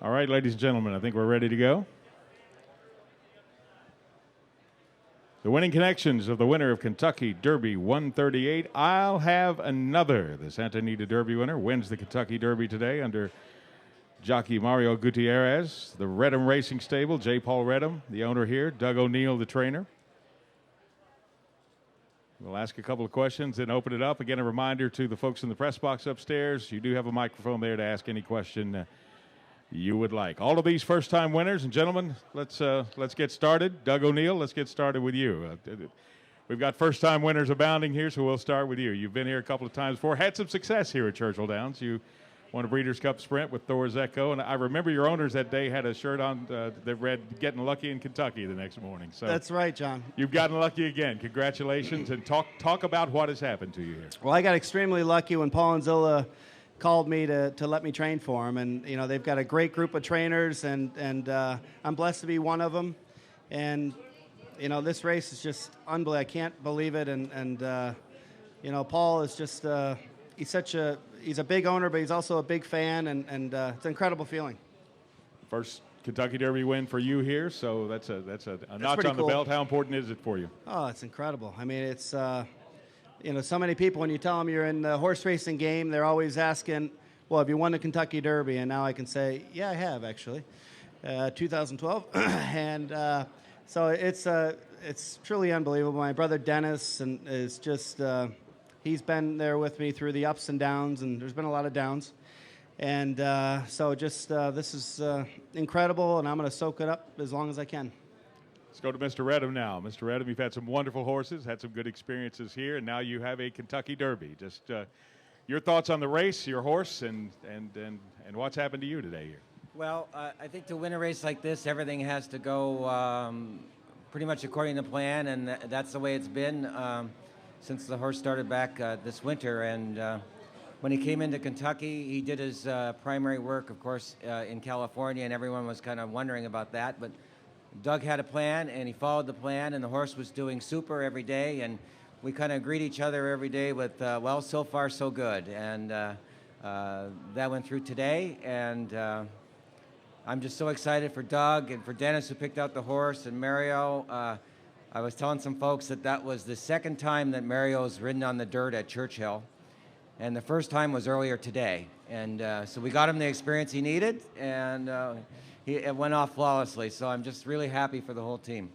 All right, ladies and gentlemen, I think we're ready to go. The winning connections of the winner of Kentucky Derby 138, I'll Have Another. The Santa Anita Derby winner wins the Kentucky Derby today under jockey Mario Gutierrez. The Redham Racing Stable, J. Paul Redham, the owner here, Doug O'Neill, the trainer. We'll ask a couple of questions and open it up. Again, a reminder to the folks in the press box upstairs, you do have a microphone there to ask any question you would like. All of these first-time winners, and gentlemen, let's get started. Doug O'Neill, let's get started with you. We've got first-time winners abounding here, so we'll start with you. You've been here a couple of times before, had some success here at Churchill Downs. You won a Breeders' Cup Sprint with Thor's Echo, and I remember your owners that day had a shirt on that read "Getting Lucky in Kentucky" the next morning. So that's right, John. You've gotten lucky again. Congratulations, and talk about what has happened to you here. Well, I got extremely lucky when Paul and Zilla called me to let me train for them, and you know they've got a great group of trainers, and I'm blessed to be one of them. And you know this race is just unbelievable. I can't believe it, and you know Paul is just he's a big owner, but he's also a big fan, and it's an incredible feeling. First Kentucky Derby win for you here, so that's a notch on the belt. How important is it for you? Oh, it's incredible. I mean, it's you know, so many people, when you tell them you're in the horse racing game, they're always asking, well, have you won the Kentucky Derby? And now I can say, yeah, I have, actually, 2012. And so it's truly unbelievable. My brother Dennis is just, he's been there with me through the ups and downs, and there's been a lot of downs. And so just this is incredible, and I'm going to soak it up as long as I can. Let's go to Mr. Redham now. Mr. Redham, you've had some wonderful horses, had some good experiences here, and now you have a Kentucky Derby. Just your thoughts on the race, your horse, and what's happened to you today here. Well, I think to win a race like this, everything has to go pretty much according to plan, and that's the way it's been since the horse started back this winter. And when he came into Kentucky, he did his primary work, of course, in California, and everyone was kind of wondering about that. But Doug had a plan, and he followed the plan, and the horse was doing super every day, and we kind of greet each other every day with, well, so far so good. And that went through today, and I'm just so excited for Doug and for Dennis, who picked out the horse, and Mario. I was telling some folks that was the second time that Mario's ridden on the dirt at Churchill, and the first time was earlier today. And so we got him the experience he needed, and it went off flawlessly. So I'm just really happy for the whole team.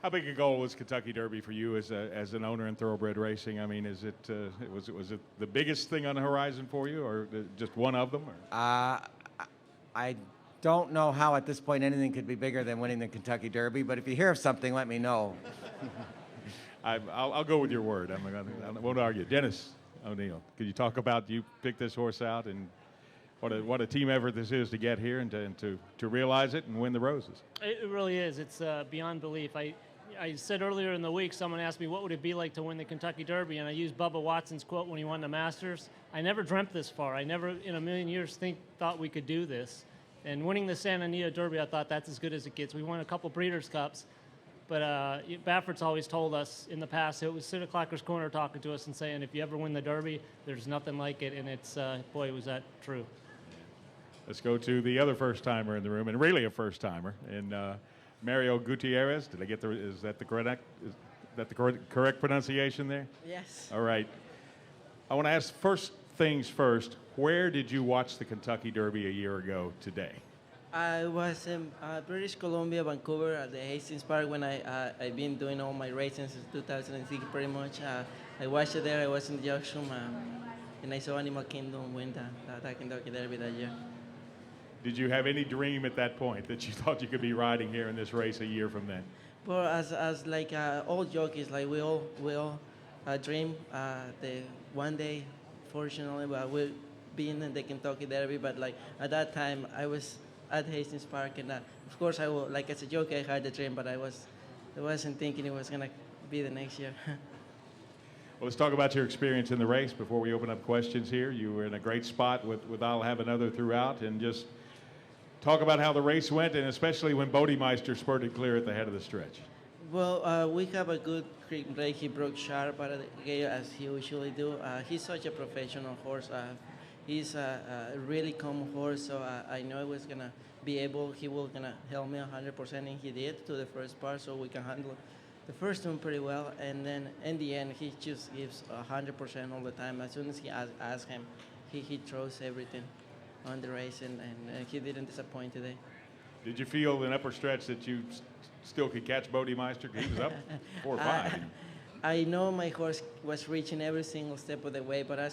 How big a goal was Kentucky Derby for you as an owner in thoroughbred racing? I mean, was it the biggest thing on the horizon for you, or just one of them? I don't know how at this point anything could be bigger than winning the Kentucky Derby, but if you hear of something, let me know. I'll go with your word. I won't argue. Dennis O'Neill, could you talk about you picked this horse out and what a team effort this is to get here and to realize it and win the Roses? It really is. It's beyond belief. I said earlier in the week, someone asked me what would it be like to win the Kentucky Derby, and I used Bubba Watson's quote when he won the Masters. I never dreamt this far. I never in a million years thought we could do this. And winning the Santa Anita Derby, I thought that's as good as it gets. We won a couple Breeders' Cups, but Baffert's always told us in the past, it was Sid Clacker's Corner talking to us and saying, if you ever win the Derby, there's nothing like it, and it's, boy, was that true. Let's go to the other first-timer in the room, and really a first-timer, and Mario Gutierrez. Did I get is that the correct pronunciation there? Yes. All right. I want to ask first things first. Where did you watch the Kentucky Derby a year ago today? I was in British Columbia, Vancouver, at the Hastings Park when I've been doing all my racing since 2006, pretty much. I watched it there. I was in the auction, and I saw Animal Kingdom win the Kentucky Derby that year. Did you have any dream at that point that you thought you could be riding here in this race a year from then? Well, as like all jockeys, like we all dream the one day, fortunately, but we'll be in the Kentucky Derby. But like at that time, I was at Hastings Park, and of course I will, like as a jockey, I had the dream, but I wasn't thinking it was gonna be the next year. Well, let's talk about your experience in the race before we open up questions here. You were in a great spot with I'll Have Another throughout, and just talk about how the race went, and especially when Bodemeister spurted clear at the head of the stretch. Well, we have a good race. He broke sharp out of the gate as he usually do. He's such a professional horse. he's a really calm horse, so I know he will gonna help me 100%, and he did to the first part, so we can handle the first one pretty well, and then in the end, he just gives 100% all the time. As soon as he ask him, he throws everything on the race, and he didn't disappoint today. Did you feel in upper stretch that you still could catch Bodie Meister? He was up 4 or 5. I know my horse was reaching every single step of the way, but I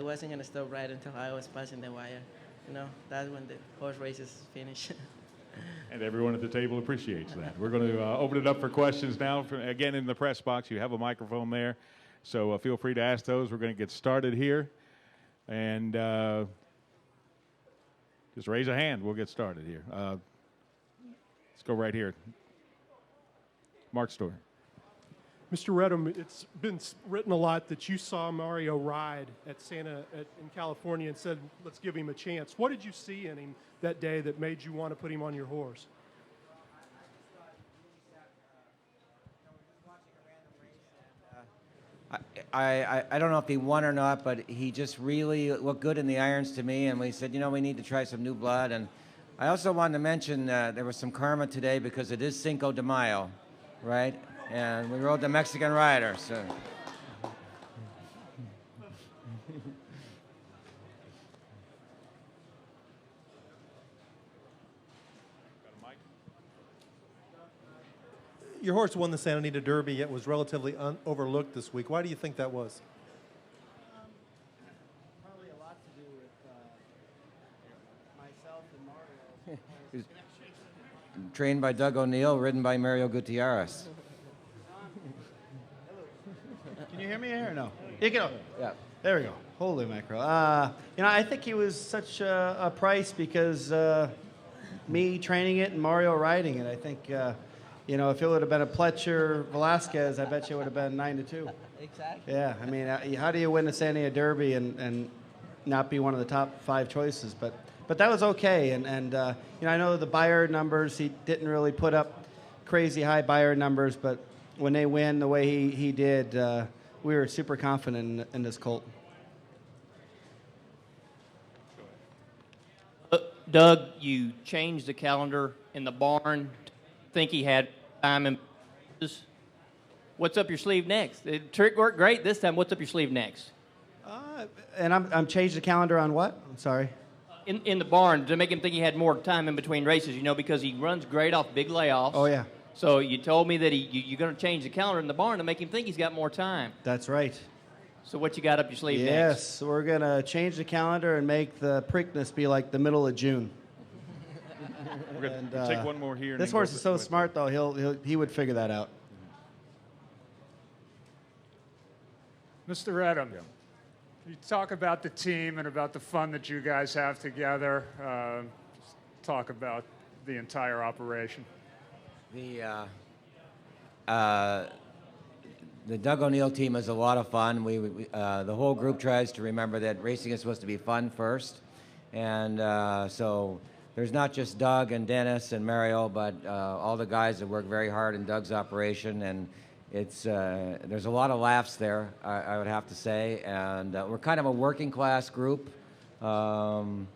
wasn't going to stop right until I was passing the wire. That's when the horse races finish. And everyone at the table appreciates that. We're going to open it up for questions now. Again, in the press box, you have a microphone there, so feel free to ask those. We're going to get started here. And just raise a hand. We'll get started here. Let's go right here. Mark Story. Mr. Redham, it's been written a lot that you saw Mario ride at in California and said, let's give him a chance. What did you see in him that day that made you want to put him on your horse? I don't know if he won or not, but he just really looked good in the irons to me, and we said, we need to try some new blood. And I also wanted to mention there was some karma today because it is Cinco de Mayo, right? And we rode the Mexican rider, so. Your horse won the Santa Anita Derby, yet was relatively overlooked this week. Why do you think that was? Probably a lot to do with myself and Mario. Trained by Doug O'Neill, ridden by Mario Gutierrez. Can you hear me here or no? You can. Yeah. There we go. Holy mackerel. I think he was such a price because me training it and Mario riding it. I think, if it would have been a Pletcher Velasquez, I bet you it would have been 9-2. Exactly. Yeah. I mean, how do you win the Santa Anita Derby and not be one of the top 5 choices? But that was okay. And I know the Bayard numbers, he didn't really put up crazy high Bayard numbers, but when they win the way he did, we were super confident in this colt. Doug, you changed the calendar in the barn. Think he had time and what's up your sleeve next? The trick worked great this time. What's up your sleeve next? And I'm changing the calendar on what? I'm sorry. In the barn to make him think he had more time in between races, because he runs great off big layoffs. Oh, yeah. So you told me that you're going to change the calendar in the barn to make him think he's got more time. That's right. So what you got up your sleeve next? Yes, we're going to change the calendar and make the Preakness be like the middle of June. We're going to take one more here. And This then horse go is so with- smart, though, he would figure that out. Mr. Redham, you talk about the team and about the fun that you guys have together. Just talk about the entire operation. The Doug O'Neill team is a lot of fun. The whole group tries to remember that racing is supposed to be fun first. And so there's not just Doug and Dennis and Mario, but all the guys that work very hard in Doug's operation. And there's a lot of laughs there, I would have to say. And we're kind of a working class group. From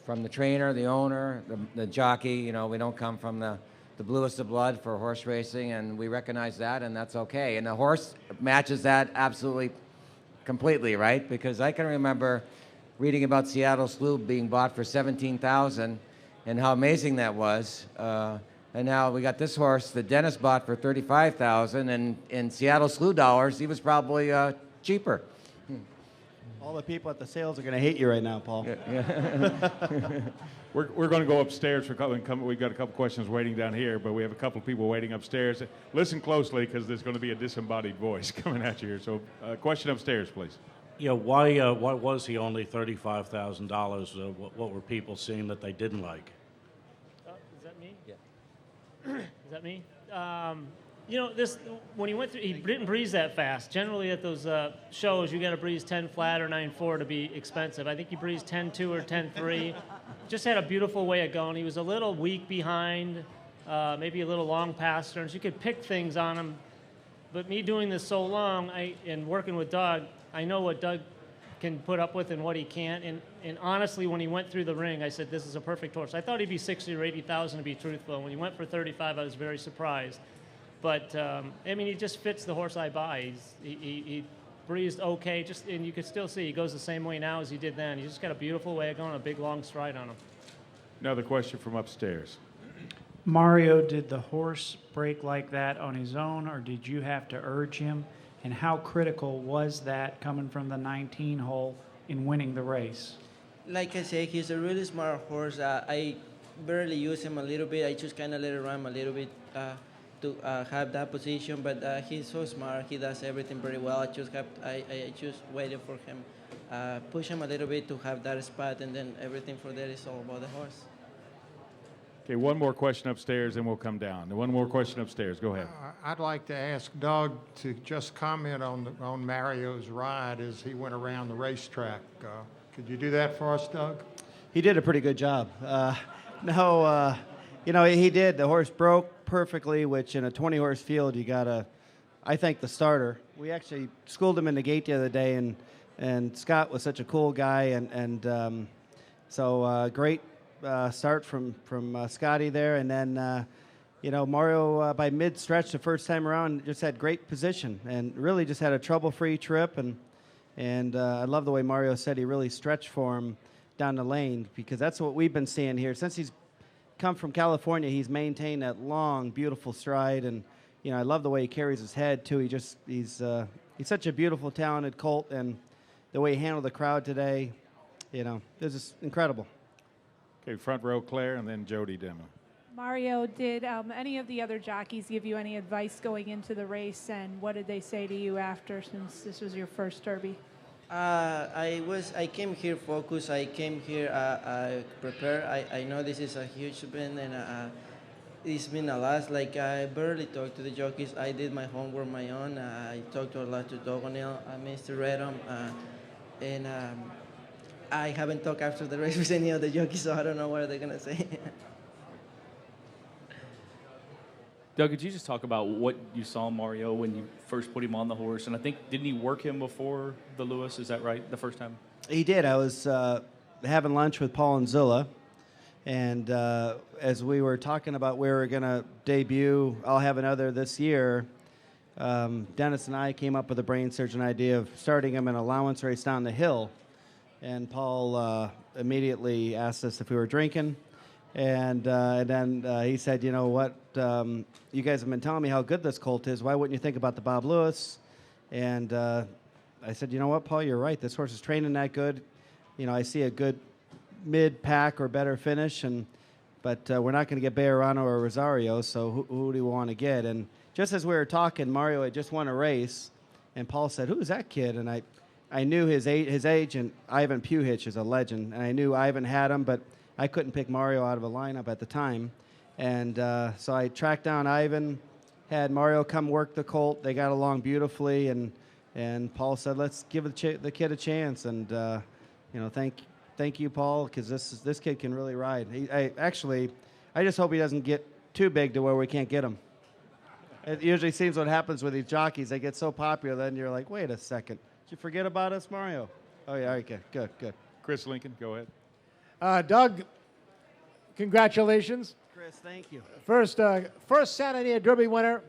the trainer, the owner, the jockey, we don't come from the bluest of blood for horse racing, and we recognize that, and that's okay. And the horse matches that absolutely completely, right? Because I can remember reading about Seattle Slew being bought for $17,000 and how amazing that was. And now we got this horse that Dennis bought for $35,000, and in Seattle Slew dollars, he was probably cheaper. All the people at the sales are going to hate you right now, Paul. We're going to go upstairs for a couple. We've got a couple questions waiting down here, but we have a couple of people waiting upstairs. Listen closely because there's going to be a disembodied voice coming at you here. So, question upstairs, please. Yeah, why was he only $35,000? What were people seeing that they didn't like? Is that me? Yeah. Is that me? When he went through, he didn't breeze that fast. Generally, at those shows, you got to breeze 10 flat or 9.4 to be expensive. I think he breezed 10.2 or 10.3. Just had a beautiful way of going. He was a little weak behind, maybe a little long past turns. You could pick things on him. But me doing this so long and working with Doug, I know what Doug can put up with and what he can't. And honestly, when he went through the ring, I said, this is a perfect horse. I thought he'd be 60 or 80,000 to be truthful. When he went for 35, I was very surprised. But, I mean, he just fits the horse I buy. He breathes okay, and you can still see he goes the same way now as he did then. He's just got a beautiful way of going, a big, long stride on him. Another question from upstairs. Mario, did the horse break like that on his own, or did you have to urge him? And how critical was that coming from the 19 hole in winning the race? Like I said, he's a really smart horse. I barely use him a little bit. I just kind of let it run a little bit to have that position. But he's so smart. He does everything very well. I just waited for him, push him a little bit to have that spot, and then everything from there is all about the horse. Okay, one more question upstairs, and we'll come down. One more question upstairs. Go ahead. I'd like to ask Doug to just comment on Mario's ride as he went around the racetrack. Could you do that for us, Doug? He did a pretty good job. He did. The horse broke perfectly, which in a 20-horse field, you got to, I think, the starter. We actually schooled him in the gate the other day, and Scott was such a cool guy, so great start from Scotty there. And then, Mario, by mid-stretch the first time around, just had great position and really just had a trouble-free trip. And I love the way Mario said he really stretched for him down the lane, because that's what we've been seeing here. Since he's come from California, he's maintained that long, beautiful stride. And, I love the way he carries his head, too. He's such a beautiful, talented colt. And the way he handled the crowd today, it was just incredible. Okay, front row, Claire, and then Jody Dema. Mario, did any of the other jockeys give you any advice going into the race, and what did they say to you after, since this was your first Derby? I came here focused. I came here prepared. I know this is a huge event, and it's been a lot. Like, I barely talked to the jockeys. I did my homework my own. I talked a lot to Doug O'Neill, Mr. Redham, and I haven't talked after the race with any of the jockeys, so I don't know what they're going to say. Doug, could you just talk about what you saw Mario when you first put him on the horse? And I think, didn't he work him before the Lewis? Is that right, the first time? He did. I was having lunch with Paul and Zilla, and as we were talking about where we're going to debut I'll Have Another this year, Dennis and I came up with a brain surgeon idea of starting him in an allowance race down the hill. And Paul immediately asked us if we were drinking. And then he said, you know what, you guys have been telling me how good this colt is. Why wouldn't you think about the Bob Lewis? And I said, you know what, Paul, you're right. This horse is training that good. I see a good mid-pack or better finish. But we're not going to get Bejarano or Rosario, so who do we want to get? And just as we were talking, Mario had just won a race. And Paul said, who's that kid? And I knew his agent, Ivan Puhich, is a legend. And I knew Ivan had him, but I couldn't pick Mario out of a lineup at the time. And so I tracked down Ivan, had Mario come work the colt. They got along beautifully. And Paul said, let's give the kid a chance. And, thank you, Paul, because this kid can really ride. I just hope he doesn't get too big to where we can't get him. It usually seems what happens with these jockeys. They get so popular, then you're like, wait a second. Did you forget about us, Mario? Oh, yeah, okay, good. Chris Lincoln, go ahead. Doug, congratulations. Chris, thank you. First Santa Anita Derby winner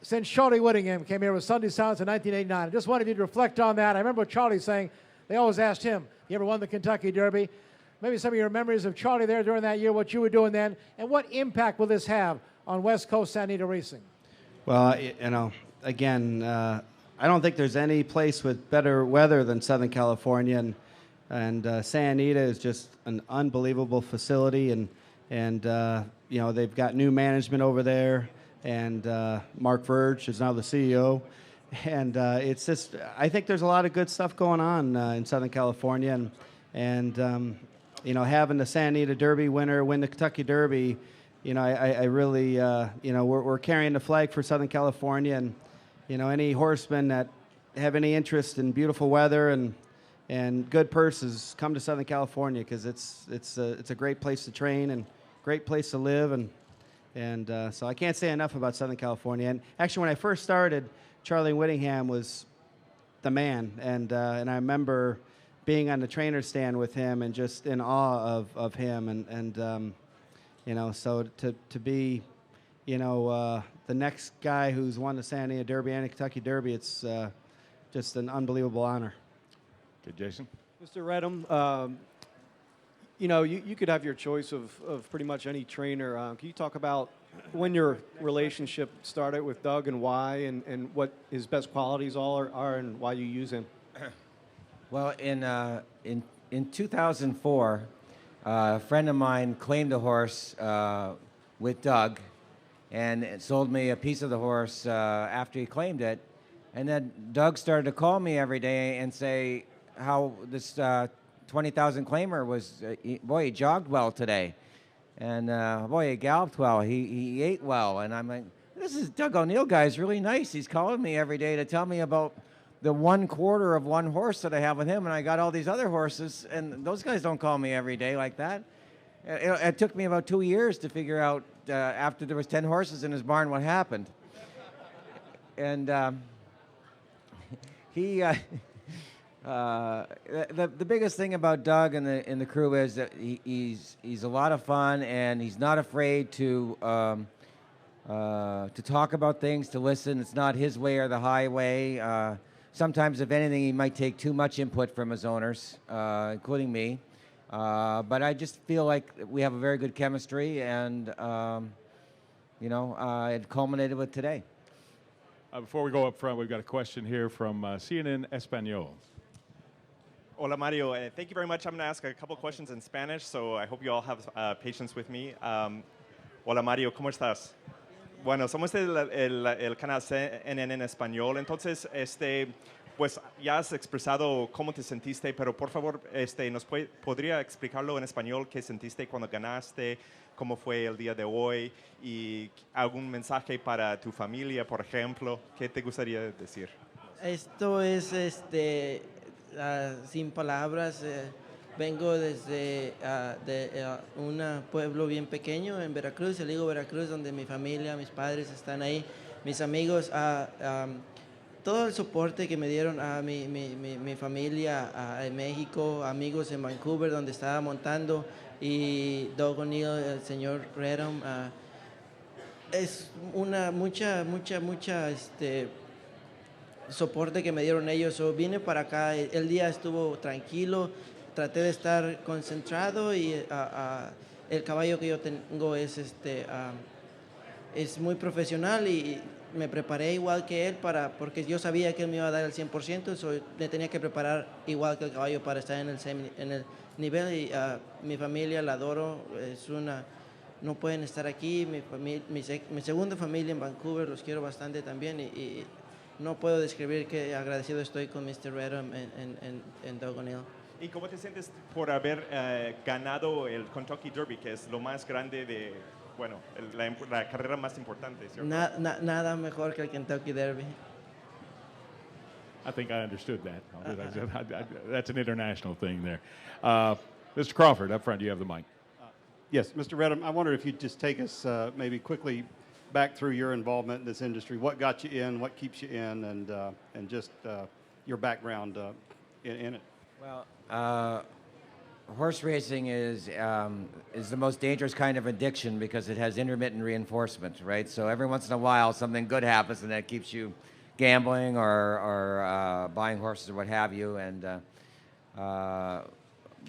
since Charlie Whittingham came here with Sunday Silence in 1989. I just wanted you to reflect on that. I remember Charlie saying, they always asked him, you ever won the Kentucky Derby? Maybe some of your memories of Charlie there during that year, what you were doing then, and what impact will this have on West Coast Santa Anita racing? Well, again, I don't think there's any place with better weather than Southern California, and Santa Anita is just an unbelievable facility, and they've got new management over there, and Mark Verge is now the CEO, and it's just, I think there's a lot of good stuff going on in Southern California, and having the Santa Anita Derby winner win the Kentucky Derby, I really, we're carrying the flag for Southern California, and any horsemen that have any interest in beautiful weather and good purses, come to Southern California, because it's a great place to train and great place to live, and so I can't say enough about Southern California. And actually, when I first started, Charlie Whittingham was the man, and I remember being on the trainer stand with him and just in awe of him. And you know, so to be, you know, the next guy who's won the Santa Anita Derby and the Kentucky Derby, it's just an unbelievable honor. Okay, Jason? Mr. Redham, you know, you could have your choice of pretty much any trainer. Can you talk about when your relationship started with Doug and why, and what his best qualities all are and why you use him? Well, in 2004, a friend of mine claimed a horse with Doug, and it sold me a piece of the horse after he claimed it. And then Doug started to call me every day and say how this 20,000 claimer was, boy, he jogged well today. And boy, he galloped well, he ate well. And I'm like, this is Doug O'Neill guy is really nice. He's calling me every day to tell me about the 1/4 of one horse that I have with him, and I got all these other horses, and those guys don't call me every day like that. It took me about 2 years to figure out, after there was 10 horses in his barn, what happened. And the biggest thing about Doug and the crew is that he's a lot of fun, and he's not afraid to talk about things, to listen. It's not his way or the highway. Sometimes, if anything, he might take too much input from his owners, including me. But I just feel like we have a very good chemistry, and you know, it culminated with today. Before we go up front, we've got a question here from CNN Español. Hola, Mario. Thank you very much. I'm going to ask a couple questions in Spanish, so I hope you all have patience with me. Hola, Mario. ¿Cómo estás? Bueno, somos el canal CNN en español, entonces, pues ya has expresado cómo te sentiste, pero por favor, ¿podría explicarlo en español qué sentiste cuando ganaste, cómo fue el día de hoy y algún mensaje para tu familia, por ejemplo? ¿Qué te gustaría decir? Esto es sin palabras. Vengo desde un pueblo bien pequeño en Veracruz, el Higo Veracruz, donde mi familia, mis padres están ahí, mis amigos, todo el soporte que me dieron a mi familia en México, amigos en Vancouver, donde estaba montando, y Doug O'Neill, el señor Redham, es mucha soporte que me dieron ellos. Vine para acá, el día estuvo tranquilo. Traté de estar concentrado y el caballo que yo tengo es muy profesional y me preparé igual que él porque yo sabía que él me iba a dar el 100%, le tenía que preparar igual que el caballo para estar en el nivel, y mi familia la adoro, no pueden estar aquí, mi segunda familia en Vancouver, los quiero bastante también, y no puedo describir qué agradecido estoy con Mr. Redham en Doug O'Neill. ¿Y cómo te sientes por haber ganado el Kentucky Derby, que es lo más grande de, bueno, la carrera más importante, ¿cierto? Nada mejor que el Kentucky Derby. I think I understood that. That's an international thing there. Mr. Crawford, up front, you have the mic. Yes, Mr. Redham, I wonder if you'd just take us maybe quickly back through your involvement in this industry. What got you in, what keeps you in, and just your background in it. Well, horse racing is the most dangerous kind of addiction because it has intermittent reinforcement, right? So every once in a while, something good happens, and that keeps you gambling or buying horses or what have you. And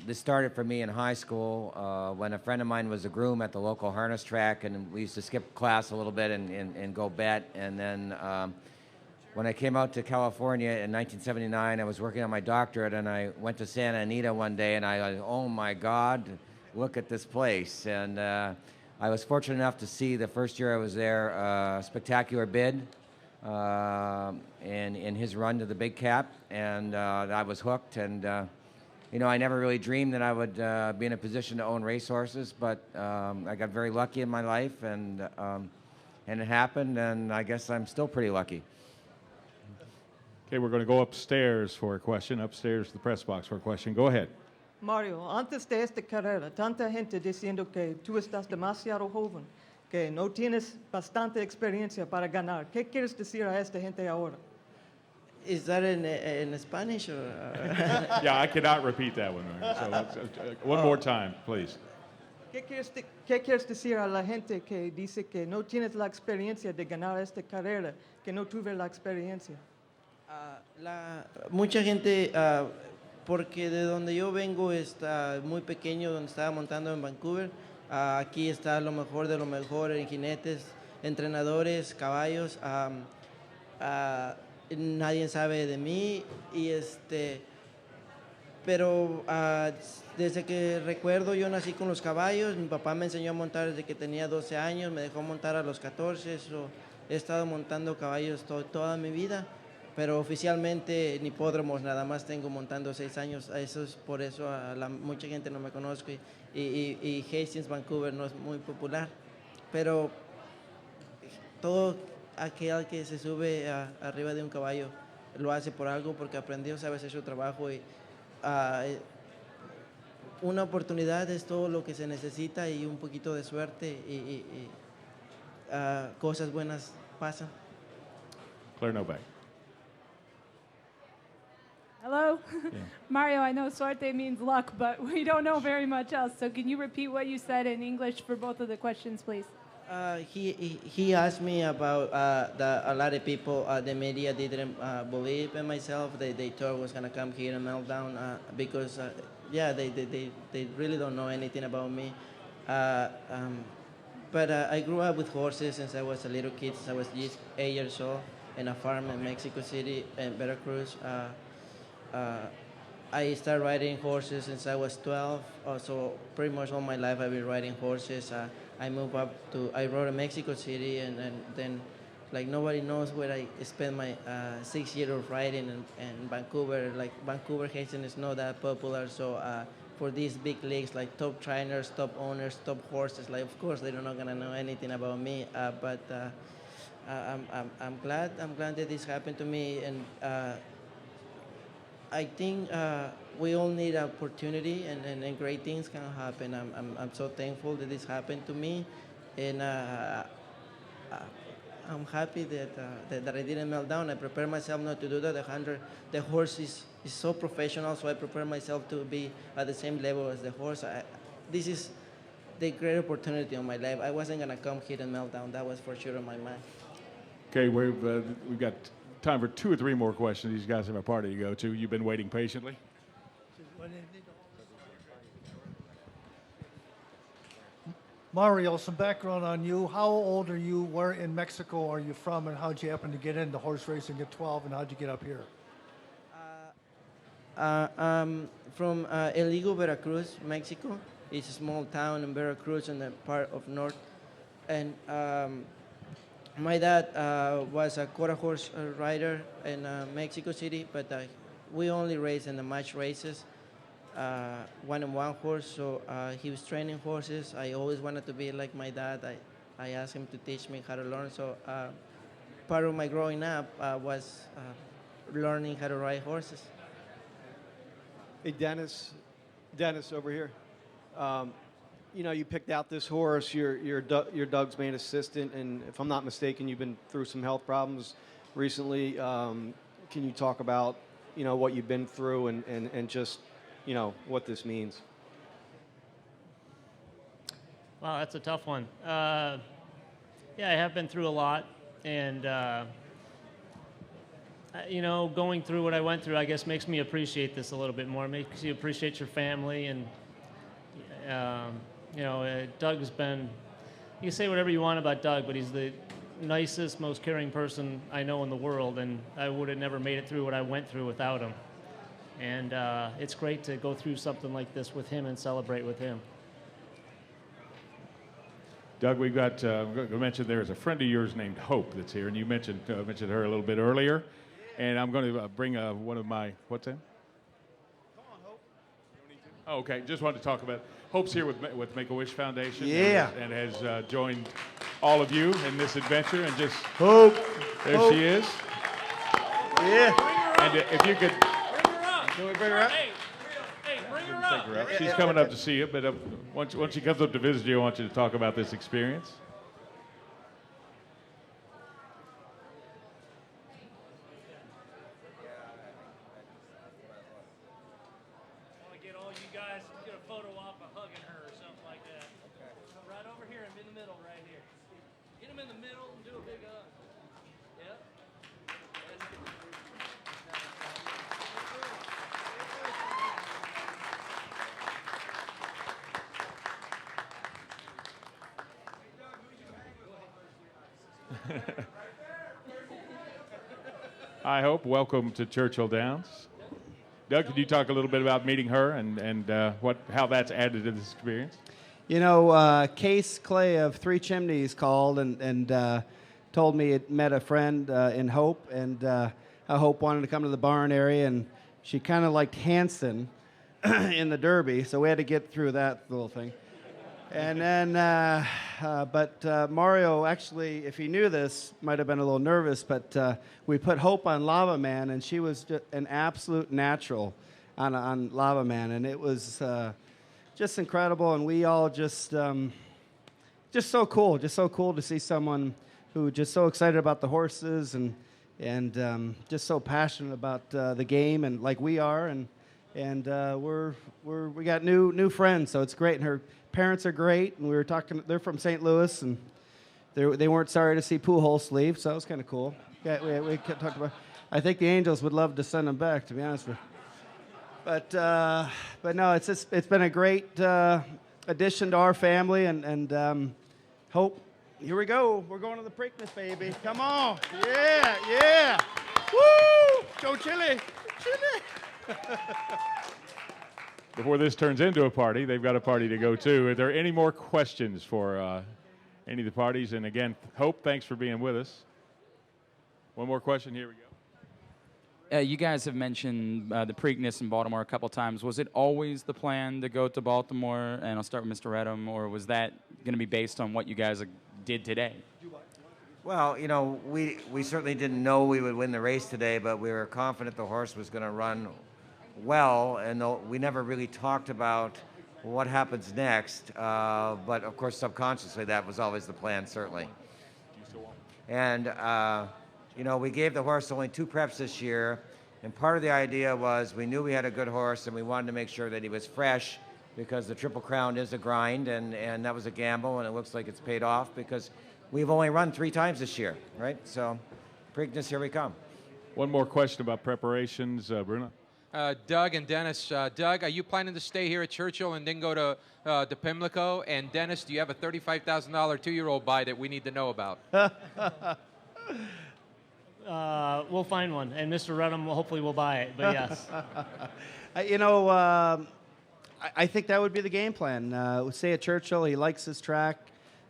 this started for me in high school when a friend of mine was a groom at the local harness track, and we used to skip class a little bit and go bet. And then when I came out to California in 1979, I was working on my doctorate, and I went to Santa Anita one day, and I was, oh my God, look at this place. And I was fortunate enough to see the first year I was there, Spectacular Bid, in his run to the Big Cap, and I was hooked. And you know, I never really dreamed that I would be in a position to own racehorses, but I got very lucky in my life, and it happened, and I guess I'm still pretty lucky. Okay, we're going to go upstairs for a question, upstairs to the press box for a question. Go ahead. Mario, antes de esta carrera, tanta gente diciendo que tú estás demasiado joven, que no tienes bastante experiencia para ganar. ¿Qué quieres decir a esta gente ahora? Is that in Spanish or? Yeah, I cannot repeat that one. So one more time, please. ¿Qué quieres decir a la gente que dice que no tienes la experiencia de ganar esta carrera, que no tuve la experiencia? Mucha gente, porque de donde yo vengo está muy pequeño, donde estaba montando en Vancouver. Aquí está lo mejor de lo mejor en jinetes, entrenadores, caballos. Nadie sabe de mí pero desde que recuerdo yo nací con los caballos, mi papá me enseñó a montar desde que tenía 12 años, me dejó montar a los 14, he estado montando caballos toda mi vida, pero oficialmente ni hipódromos, nada más tengo montando 6 años, eso es por eso mucha gente no me conoce y Hastings, Vancouver no es muy popular, pero todo aquel que se sube arriba de un caballo lo hace por algo, porque aprendió, sabe hacer su trabajo y una oportunidad es todo lo que se necesita y un poquito de suerte y cosas buenas pasan. Claire Novak. Hello? Mario, I know suerte means luck, but we don't know very much else. So can you repeat what you said in English for both of the questions, please? He asked me about a lot of people, the media didn't believe in myself. They thought I was going to come here and meltdown because, they really don't know anything about me. But I grew up with horses since I was a little kid, since I was just 8 years old in a farm in Mexico City and Veracruz. I started riding horses since I was 12, so pretty much all my life I've been riding horses. I moved up I rode in Mexico City, and then like nobody knows where I spent my 6 years of riding in Vancouver. Like Vancouver, Hastings is not that popular, so for these big leagues, like top trainers, top owners, top horses, like of course they're not gonna know anything about me, but I'm glad that this happened to me, and I think we all need opportunity, and great things can happen. I'm so thankful that this happened to me, and I'm happy that I didn't melt down. I prepared myself not to do that. The horse is so professional, so I prepare myself to be at the same level as the horse. This is the great opportunity of my life. I wasn't gonna come here and melt down. That was for sure on my mind. Okay, we've got time for 2 or 3 more questions. These guys have a party to go to. You've been waiting patiently. Mario, some background on you. How old are you? Where in Mexico are you from? And how'd you happen to get into horse racing at 12? And how'd you get up here? From El Higo, Veracruz, Mexico. It's a small town in Veracruz in the part of north. And my dad was a quarter horse rider in Mexico City, but we only race in the match races, 1-on-1 horse. So he was training horses. I always wanted to be like my dad. I asked him to teach me how to learn. So part of my growing up was learning how to ride horses. Hey, Dennis over here. You picked out this horse. You're Doug's main assistant, and if I'm not mistaken, you've been through some health problems recently. Can you talk about, what you've been through and just, what this means? Wow, that's a tough one. I have been through a lot, and going through what I went through, I guess, makes me appreciate this a little bit more. It makes you appreciate your family, and Doug's been. You can say whatever you want about Doug, but he's the nicest, most caring person I know in the world, and I would have never made it through what I went through without him. And it's great to go through something like this with him and celebrate with him. Doug, we've got, I'm going to mention there is a friend of yours named Hope that's here, and you mentioned her a little bit earlier. And I'm going to bring one of my, what's that? Come on, Hope. Oh, okay, just wanted to talk about, Hope's here with Make-A-Wish Foundation. Yeah. And has joined all of you in this adventure, and just, Hope. There Hope. she is. Yeah. And if you could. Can we bring her up? Bring her up. She's coming up to see you, but once she comes up to visit you, I want you to talk about this experience. him in the middle and do a big hug. Yep. I hope. Welcome to Churchill Downs. Doug, could you talk a little bit about meeting her and how that's added to this experience? You know, Case Clay of Three Chimneys called and told me it met a friend in Hope, and Hope wanted to come to the barn area, and she kind of liked Hanson in the Derby, so we had to get through that little thing. And then, but Mario, actually, if he knew this, might have been a little nervous, but we put Hope on Lava Man, and she was just an absolute natural on Lava Man, and it was just incredible, and we all just so cool to see someone who just so excited about the horses and just so passionate about the game, and like we are, and we got new friends, so it's great, and her parents are great, and we were talking. They're from St. Louis, and they weren't sorry to see Pujols leave, so that was kind of cool. Yeah, we talked about. I think the Angels would love to send him back, to be honest with you. But no, it's been a great addition to our family, and Hope. Here we go. We're going to the Preakness, baby. Come on. Yeah. Woo! Go Chile. Before this turns into a party, they've got a party to go to. Are there any more questions for any of the parties? And again, Hope, thanks for being with us. One more question. Here we go. You guys have mentioned the Preakness in Baltimore a couple times. Was it always the plan to go to Baltimore? And I'll start with Mr. Redham, or was that going to be based on what you guys did today? Well, you know, we certainly didn't know we would win the race today, but we were confident the horse was going to run well, and we never really talked about what happens next. But of course, subconsciously, that was always the plan, certainly. And you know, we gave the horse only 2 preps this year, and part of the idea was we knew we had a good horse, and we wanted to make sure that he was fresh, because the Triple Crown is a grind, and that was a gamble, and it looks like it's paid off because we've only run 3 times this year, right? So, Preakness, here we come. One more question about preparations, Bruno. Doug and Dennis. Doug, are you planning to stay here at Churchill and then go to Pimlico? And Dennis, do you have a $35,000 2-year-old buy that we need to know about? We'll find one, and Mr. Redham hopefully will buy it, but yes. You know, I think that would be the game plan. We'll stay at Churchill. He likes his track.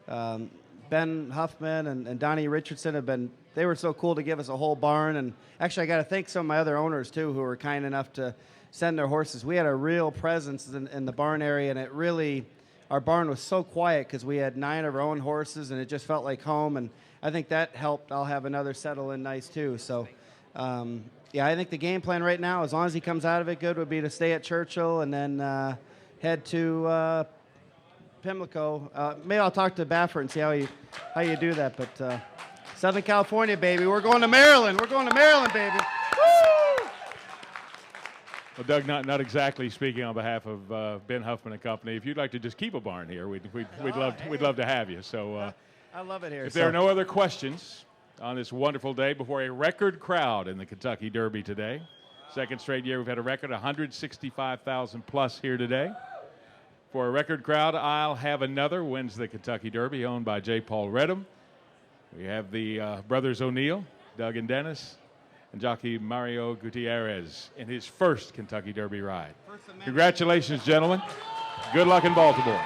Ben Huffman and Donnie Richardson they were so cool to give us a whole barn. And actually, I got to thank some of my other owners, too, who were kind enough to send their horses. We had a real presence in the barn area, and our barn was so quiet because we had 9 of our own horses, and it just felt like home. And I think that helped. I'll have another settle in nice, too. So, yeah, I think the game plan right now, as long as he comes out of it good, would be to stay at Churchill and then head to Pimlico. Maybe I'll talk to Baffert and see how you do that. But Southern California, baby. We're going to Maryland. We're going to Maryland, baby. Woo! Well, Doug, not exactly speaking on behalf of Ben Huffman and Company. If you'd like to just keep a barn here, we'd love to have you. So I love it here. If there are no other questions on this wonderful day before a record crowd in the Kentucky Derby today, second straight year we've had a record 165,000 plus here today. For a record crowd, I'll Have Another wins the Kentucky Derby, owned by J. Paul Redham. We have the brothers O'Neill, Doug and Dennis, and jockey Mario Gutierrez in his first Kentucky Derby ride. Congratulations, gentlemen. Good luck in Baltimore.